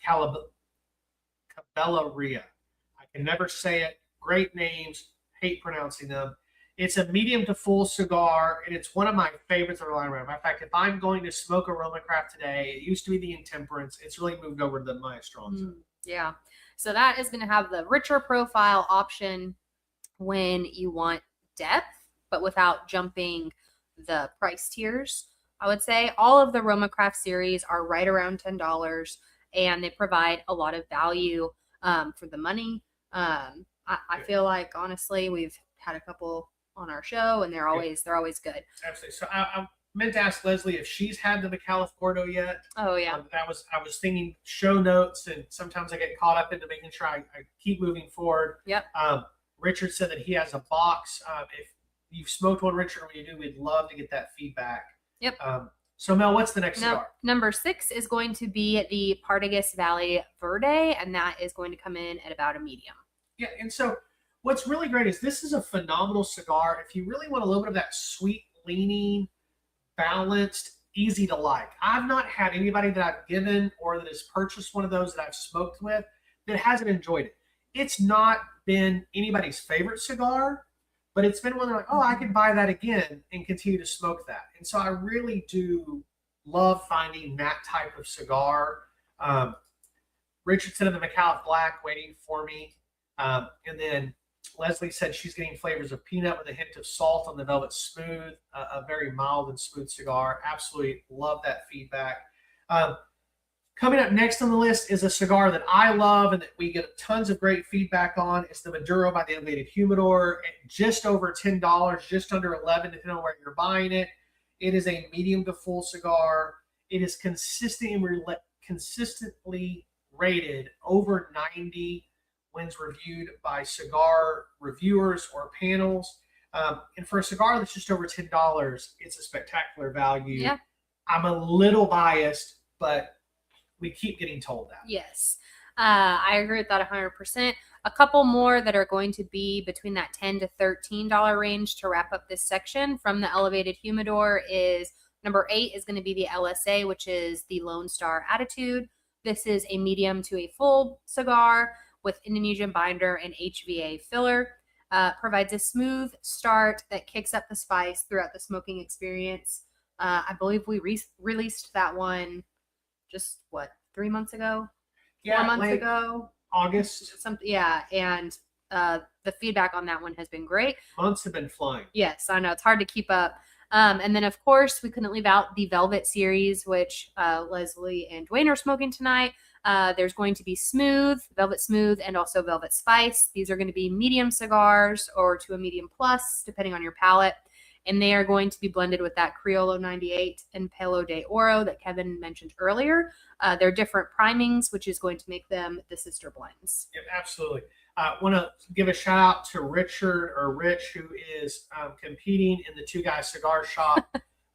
Caballeria. I can never say it. Great names. Hate pronouncing them. It's a medium to full cigar, and it's one of my favorites of the line around. In fact, if I'm going to smoke a Roma Craft today, it used to be the Intemperance. It's really moved over to the Maestranza. Yeah. So that is going to have the richer profile option when you want depth, but without jumping the price tiers. I would say all of the Roma Craft series are right around $10, and they provide a lot of value for the money. I feel like, honestly, we've had a couple on our show, and they're always good. Absolutely. So I meant to ask Leslie if she's had the McAuliffe Gordo yet. Oh yeah. I was thinking show notes, and sometimes I get caught up into making sure I keep moving forward. Yep. Richard said that he has a box. If you've smoked one, Richard, when you do, we'd love to get that feedback. Yep. So Mel, what's the next cigar? Number 6 is going to be the Partagas Valley Verde, and that is going to come in at about a medium. Yeah, and so what's really great is this is a phenomenal cigar. If you really want a little bit of that sweet, leaning, balanced, easy to like. I've not had anybody that I've given or that has purchased one of those that I've smoked with that hasn't enjoyed it. It's not been anybody's favorite cigar, but it's been one that like, oh, I could buy that again and continue to smoke that. And so I really do love finding that type of cigar. Richard said in the McAuliffe Black waiting for me. And then Leslie said she's getting flavors of peanut with a hint of salt on the Velvet Smooth, a very mild and smooth cigar. Absolutely love that feedback. Coming up next on the list is a cigar that I love and that we get tons of great feedback on. It's the Maduro by the Elevated Humidor at just over $10, just under $11, depending on where you're buying it. It is a medium to full cigar. It is consistently rated over 90 when reviewed by cigar reviewers or panels. And for a cigar that's just over $10, it's a spectacular value. Yeah. I'm a little biased, but we keep getting told that. Yes. I agree with that 100%. A couple more that are going to be between that $10 to $13 range to wrap up this section from the Elevated Humidor is number 8 is going to be the LSA, which is the Lone Star Attitude. This is a medium to a full cigar with Indonesian binder and HVA filler. Provides a smooth start that kicks up the spice throughout the smoking experience. I believe we released that one just 3 months ago? Yeah, 4 months ago? August. Something, yeah. And the feedback on that one has been great. Months have been flying. Yes, I know. It's hard to keep up. And then, of course, we couldn't leave out the Velvet series, which Leslie and Dwayne are smoking tonight. There's going to be Velvet Smooth, and also Velvet Spice. These are going to be medium cigars or to a medium plus, depending on your palate. And they are going to be blended with that Criollo 98 and Palo de Oro that Kevin mentioned earlier. They're different primings, which is going to make them the sister blends. Yeah, absolutely. I want to give a shout out to Rich, who is competing in the Two Guys Cigar Shop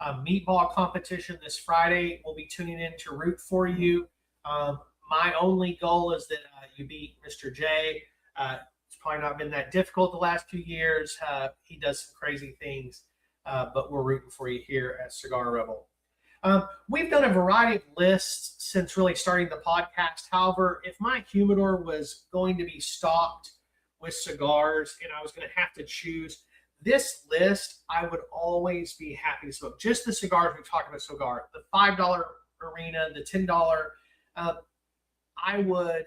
meatball competition this Friday. We'll be tuning in to root for you. My only goal is that you beat Mr. J. It's probably not been that difficult the last 2 years. He does some crazy things, but we're rooting for you here at Cigar Rebel. We've done a variety of lists since really starting the podcast. However, if my humidor was going to be stocked with cigars and I was going to have to choose, this list, I would always be happy to smoke. Just the cigars we've talked about so far, the $5 arena, the $10. I would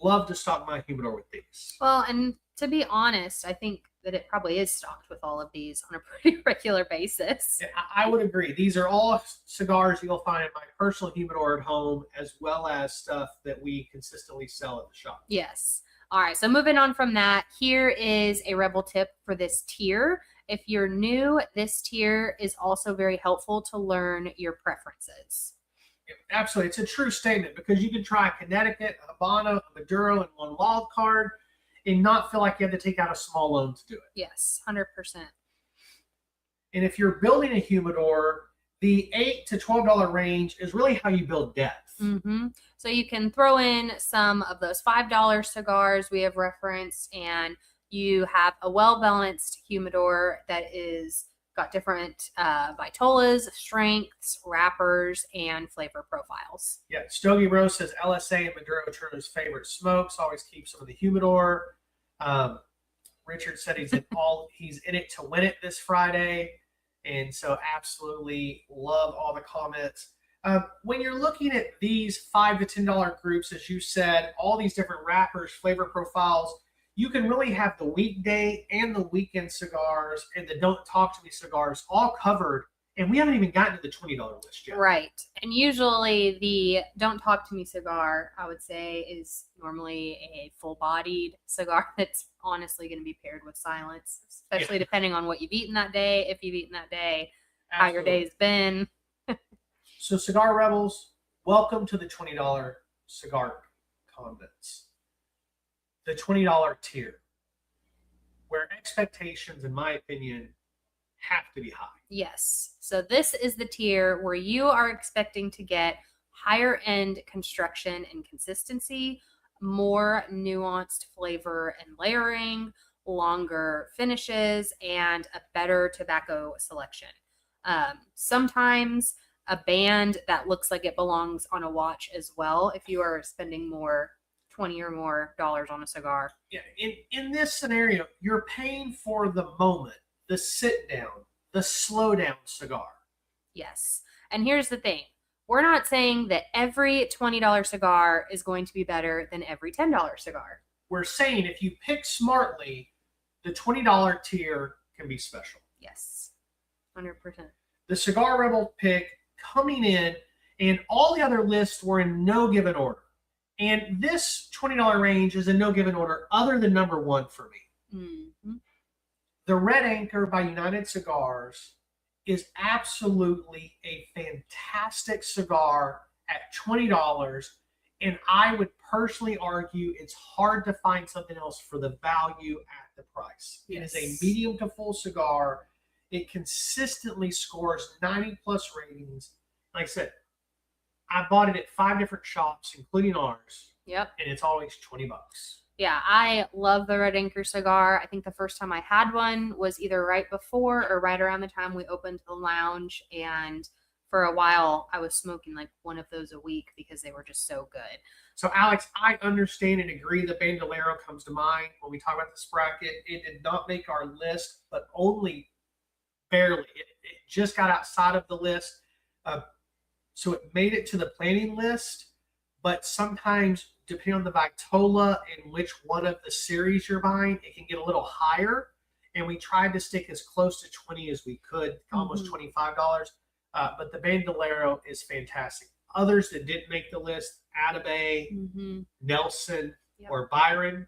love to stock my humidor with these. Well, and to be honest, I think that it probably is stocked with all of these on a pretty regular basis. I would agree. These are all cigars you'll find in my personal humidor at home, as well as stuff that we consistently sell at the shop. Yes. All right. So moving on from that, here is a Rebel tip for this tier. If you're new, this tier is also very helpful to learn your preferences. Absolutely. It's a true statement because you can try a Connecticut, a Habano, a Maduro, and one wild card and not feel like you have to take out a small loan to do it. Yes, 100%. And if you're building a humidor, the $8 to $12 range is really how you build depth. Mm-hmm. So you can throw in some of those $5 cigars we have referenced, and you have a well-balanced humidor that is got different vitolas, strengths, wrappers, and flavor profiles. Yeah, Stogie Rose says LSA and Maduro are his favorite smokes. Always keep some of the humidor. Richard said he's in it to win it this Friday, and so absolutely love all the comments. When you're looking at these $5 to $10 groups, as you said, all these different wrappers, flavor profiles, you can really have the weekday and the weekend cigars and the Don't Talk to Me cigars all covered. And we haven't even gotten to the $20 list yet. Right. And usually the Don't Talk to Me cigar, I would say, is normally a full-bodied cigar that's honestly going to be paired with silence, especially depending on what you've eaten that day, if you've eaten that day, how your day's been. So Cigar Rebels, welcome to the $20 cigar convents. The $20 tier, where expectations, in my opinion, have to be high. Yes. So this is the tier where you are expecting to get higher end construction and consistency, more nuanced flavor and layering, longer finishes, and a better tobacco selection. Sometimes a band that looks like it belongs on a watch as well if you are spending more $20 or more on a cigar. Yeah, in this scenario, you're paying for the moment, the sit down, the slow down cigar. Yes. And here's the thing. We're not saying that every $20 cigar is going to be better than every $10 cigar. We're saying if you pick smartly, the $20 tier can be special. Yes. 100%. The Cigar Rebel pick coming in, and all the other lists were in no given order. And this $20 range is in no given order other than number one for me. Mm-hmm. The Red Anchor by United Cigars is absolutely a fantastic cigar at $20. And I would personally argue it's hard to find something else for the value at the price. Yes. It is a medium to full cigar. It consistently scores 90 plus ratings. Like I said, I bought it at 5 different shops, including ours. Yep. And it's always $20. Yeah, I love the Red Anchor cigar. I think the first time I had one was either right before or right around the time we opened the lounge. And for a while, I was smoking like one of those a week because they were just so good. So, Alex, I understand and agree the Bandolero comes to mind when we talk about this bracket. It did not make our list, but only barely. It just got outside of the list. So it made it to the planning list, but sometimes, depending on the Vitola and which one of the series you're buying, it can get a little higher. And we tried to stick as close to 20 as we could, almost $25. But the Bandolero is fantastic. Others that didn't make the list, Atabey, Nelson, or Byron,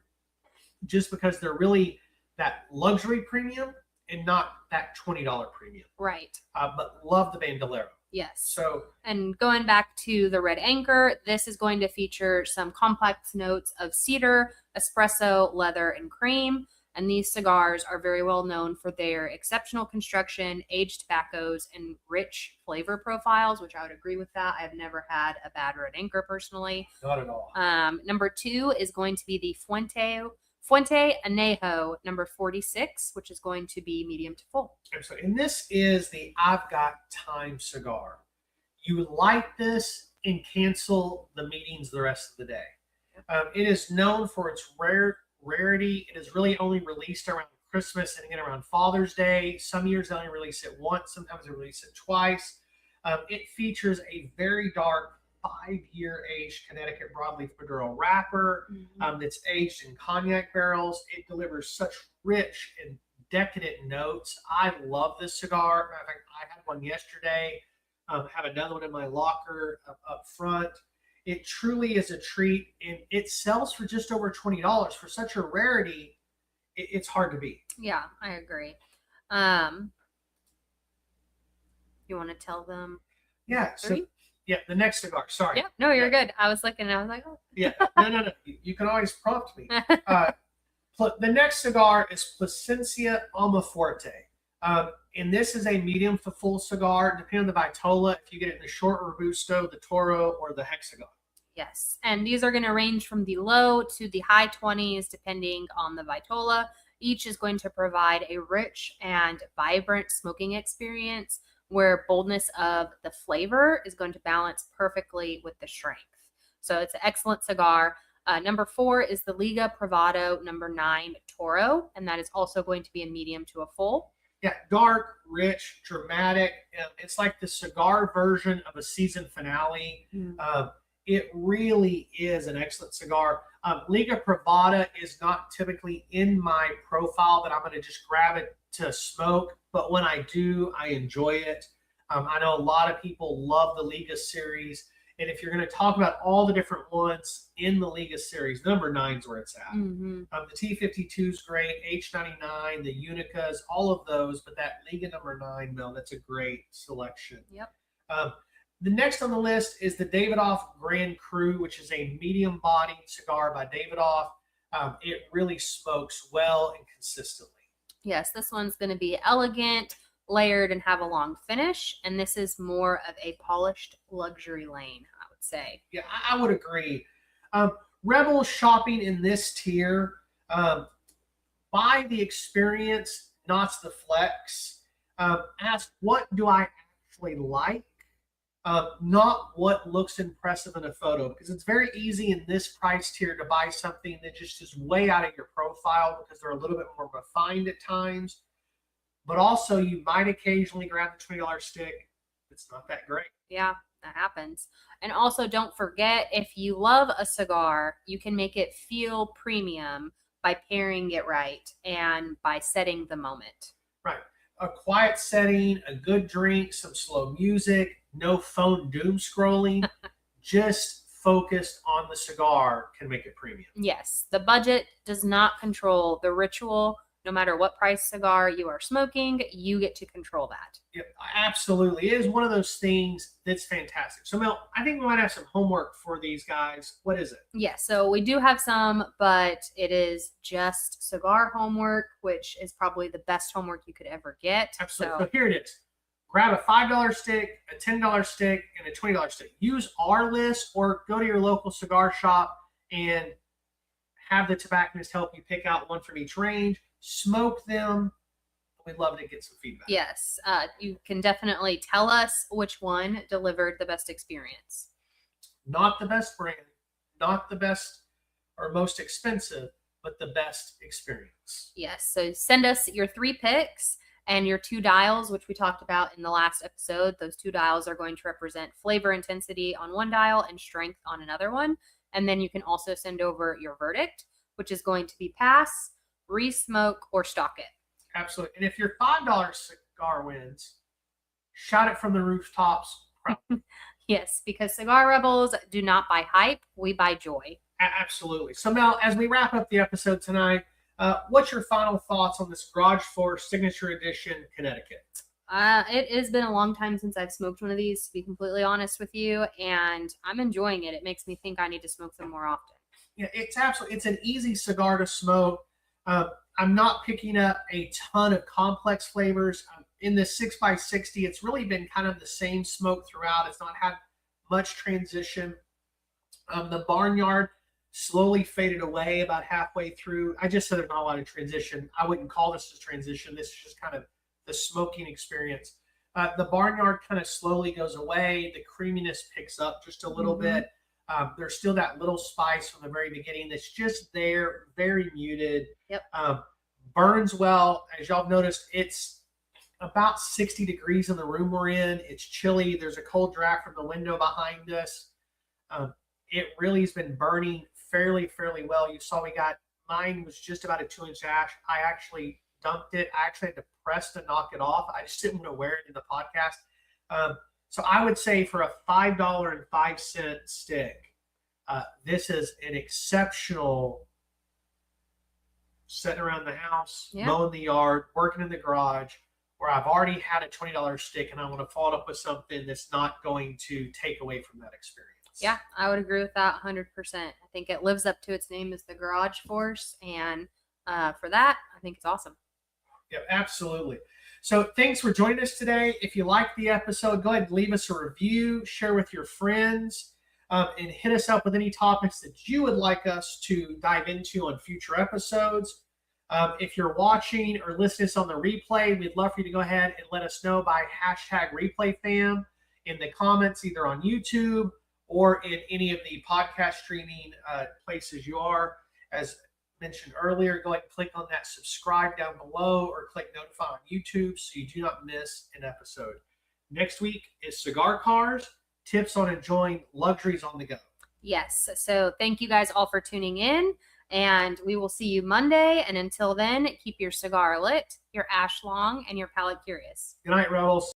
just because they're really that luxury premium and not that $20 premium. Right. But love the Bandolero. Yes. So, and going back to the Red Anchor, this is going to feature some complex notes of cedar, espresso, leather, and cream. And these cigars are very well known for their exceptional construction, aged tobaccos, and rich flavor profiles, which I would agree with that. I've never had a bad Red Anchor personally. not at all. Number 2 is going to be the Fuente Anejo number 46, which is going to be medium to full. And this is the I've Got Time cigar. You light this and cancel the meetings the rest of the day. It is known for its rarity. It is really only released around Christmas and again around Father's Day. Some years they only release it once. Sometimes they release it twice. It features a very dark 5-year aged Connecticut broadleaf Maduro wrapper that's aged in cognac barrels. It delivers such rich and decadent notes. I love this cigar. Matter of fact, I had one yesterday. Have another one in my locker up front. It truly is a treat, and it sells for just over $20 for such a rarity. It's hard to beat. Yeah, I agree. You want to tell them? Yeah. So, yeah, the next cigar. Sorry. Yeah. No, you're good. I was looking and I was like, oh. Yeah. No. You can always prompt me. The next cigar is Plasencia Almafuerte. And this is a medium to full cigar, depending on the Vitola, if you get it in the short Robusto, the Toro, or the Hexagon. Yes. And these are going to range from the low to the high 20s, depending on the Vitola. Each is going to provide a rich and vibrant smoking experience where boldness of the flavor is going to balance perfectly with the strength. So it's an excellent cigar. Number 4 is the Liga Privado number 9 Toro, and that is also going to be a medium to a full. Yeah, dark, rich, dramatic. It's like the cigar version of a season finale. It really is an excellent cigar. Liga Privada is not typically in my profile that I'm going to just grab it to smoke, but when I do, I enjoy it. I know a lot of people love the Liga series, and if you're going to talk about all the different ones in the Liga series, number 9 is where it's at. The T52 is great, H99, the Unicas, all of those, but that Liga number 9, Mel, that's a great selection. Yep. The next on the list is the Davidoff Grand Cru, which is a medium-bodied cigar by Davidoff. It really smokes well and consistently. Yes, this one's going to be elegant, layered, and have a long finish. And this is more of a polished luxury lane, I would say. Yeah, I would agree. Rebel shopping in this tier, buy the experience, not the flex. Ask, what do I actually like? Not what looks impressive in a photo, because it's very easy in this price tier to buy something that just is way out of your profile because they're a little bit more refined at times. But also, you might occasionally grab the $20 stick. It's not that great. Yeah, that happens. And also, don't forget, if you love a cigar, you can make it feel premium by pairing it right and by setting the moment. Right. A quiet setting, a good drink, some slow music, no phone doom scrolling, just focused on the cigar can make it premium. Yes, the budget does not control the ritual. No matter what price cigar you are smoking, you get to control that. Yeah, absolutely. It is one of those things that's fantastic. So, Mel, I think we might have some homework for these guys. What is it? Yeah, so we do have some, but it is just cigar homework, which is probably the best homework you could ever get. Absolutely. So here it is. Grab a $5 stick, a $10 stick, and a $20 stick. Use our list or go to your local cigar shop and have the tobacconist help you pick out one from each range. Smoke them. We'd love to get some feedback. Yes, you can definitely tell us which one delivered the best experience. Not the best brand, not the best or most expensive, but the best experience. Yes, so send us your 3 picks and your 2 dials, which we talked about in the last episode. Those 2 dials are going to represent flavor intensity on one dial and strength on another one. And then you can also send over your verdict, which is going to be pass, re-smoke, or stock it. Absolutely. And if your $5 cigar wins, shout it from the rooftops. Yes, because Cigar Rebels do not buy hype. We buy joy. Absolutely. So, Mel, as we wrap up the episode tonight, what's your final thoughts on this Garage Force Signature Edition Connecticut? It has been a long time since I've smoked one of these, to be completely honest with you, and I'm enjoying it. It makes me think I need to smoke them more often. Yeah, it's an easy cigar to smoke. I'm not picking up a ton of complex flavors. In the 6x60, it's really been kind of the same smoke throughout. It's not had much transition. The Barnyard slowly faded away about halfway through. I just said there's not a lot of transition. I wouldn't call this a transition. This is just kind of the smoking experience. The Barnyard kind of slowly goes away. The creaminess picks up just a little bit. There's still that little spice from the very beginning that's just there, very muted. Yep. burns well. As y'all have noticed, it's about 60 degrees in the room we're in. It's chilly. There's a cold draft from the window behind us. It really has been burning fairly well. You saw mine was just about a 2-inch ash. I actually dumped it. I actually had to press to knock it off. I just didn't want to wear it in the podcast. So I would say for a $5.05 stick, this is an exceptional sitting around the house, mowing the yard, working in the garage, where I've already had a $20 stick and I want to follow it up with something that's not going to take away from that experience. Yeah, I would agree with that 100%. I think it lives up to its name as the Garage Force, and for that, I think it's awesome. Yeah, absolutely. So thanks for joining us today. If you liked the episode, go ahead and leave us a review, share with your friends, and hit us up with any topics that you would like us to dive into on future episodes. If you're watching or listening to us on the replay, we'd love for you to go ahead and let us know by #ReplayFam in the comments, either on YouTube or in any of the podcast streaming places you are. As mentioned earlier, go ahead and click on that subscribe down below or click notify on YouTube so you do not miss an episode. Next week is Cigar Cars, tips on enjoying luxuries on the go. Yes. So thank you guys all for tuning in, and we will see you Monday. And until then, keep your cigar lit, your ash long, and your palate curious. Good night, Rebels.